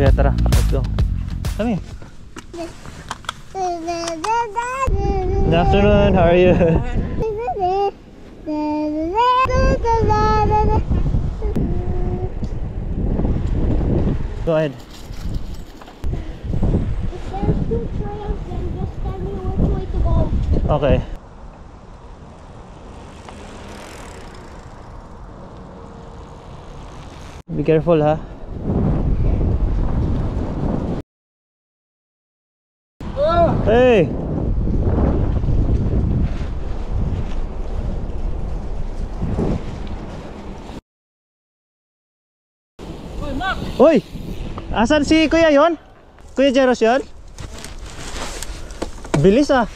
Kuya, tara, let's go. Kami. Good afternoon, how are you? Go ahead. Okay. Be careful, ha? Hey! Uy! Asan si Kuya yon? Kuya Jeros yon? Bilis ah!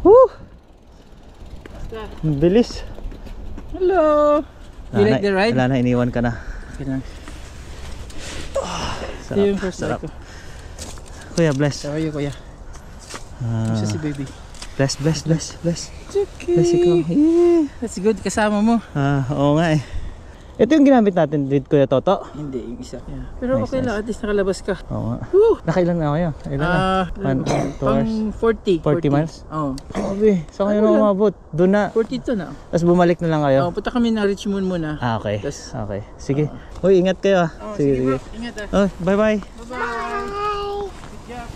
Woo! Bilis! Hello! You like the ride? Wala na, iniwan ka na. Okay na. Sarap, Yung first sarap. ko. Kuya, bless. How are you, Kuya? Isa si baby. Bless. It's okay. Bless ikaw. Yeah. That's good, kasama mo. Oo nga eh. Ito yung ginamit natin with Kuya Toto. Hindi, yung isa. Yeah. Pero Nice, okay lang, at least nakalabas ka. Oo nga. Woo! Nakailan na kayo? Ilan na? 2 hours? Pang 40. 40 miles? Oo. Sabi, saan kayo Ano na lang? umabot? Doon na. 42 na. Tapos bumalik na lang kayo? Oh, punta kami na Richmond muna. Ah, okay. Tas- Okay. Sige. Uy, ingat kayo ah. Oh, Sige. bro. Ingat ah. Oh, bye-bye. Bye-bye. Good job.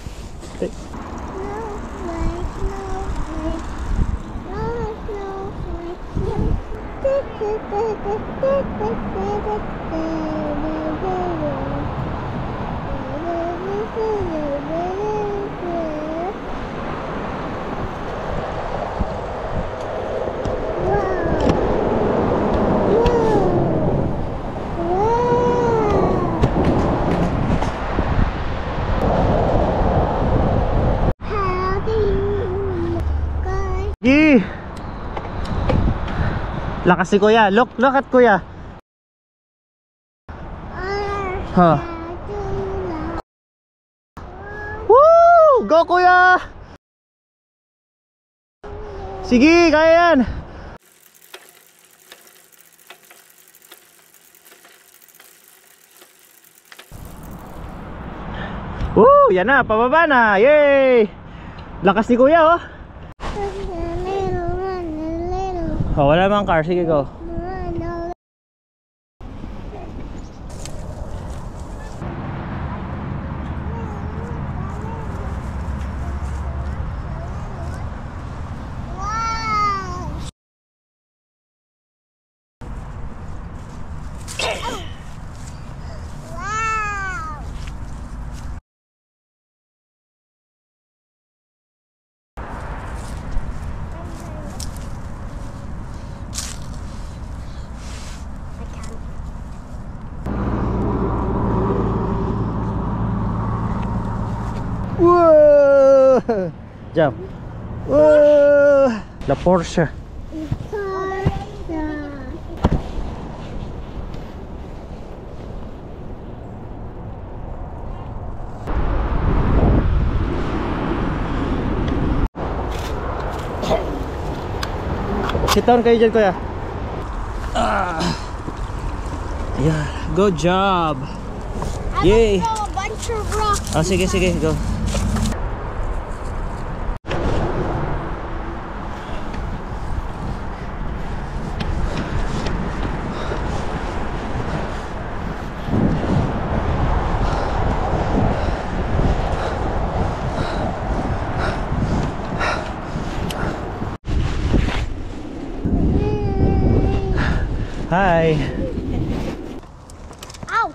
Gi! Lakas si Kuya. Look at Kuya. Ha. Woo! Go Kuya! Sige, kaya yan. Woo! Yan na, pababa na. Yay! Lakas ni Kuya oh. Oh, wala mang car. Sige, go. Whoa! Jump. Whoa! La Porsche. Sit down kayo dyan, Kuya. Yeah, good job. Yay. A bunch of rocks. Oh, sige, go. Hi. Ow!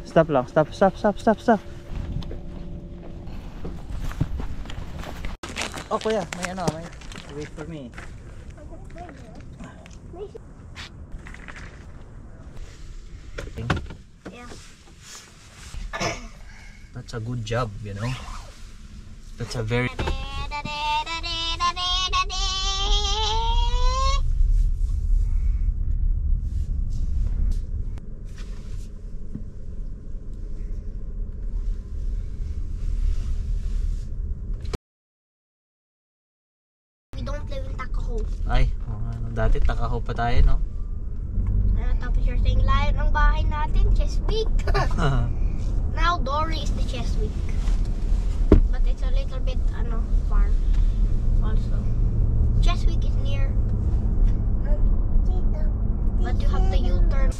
Stop lang. Stop. Oh, Kuya, may wait for me. Yeah. Watch a good job, you know. That's a very We don't live in Takaho. ay, dati takaho pa tayo, no? Tapos you're saying lion ang bahay natin, Chesapeake. Now Dory is the Chesapeake. But it's a little bit far also. Chesapeake is near. But you have to U-turn.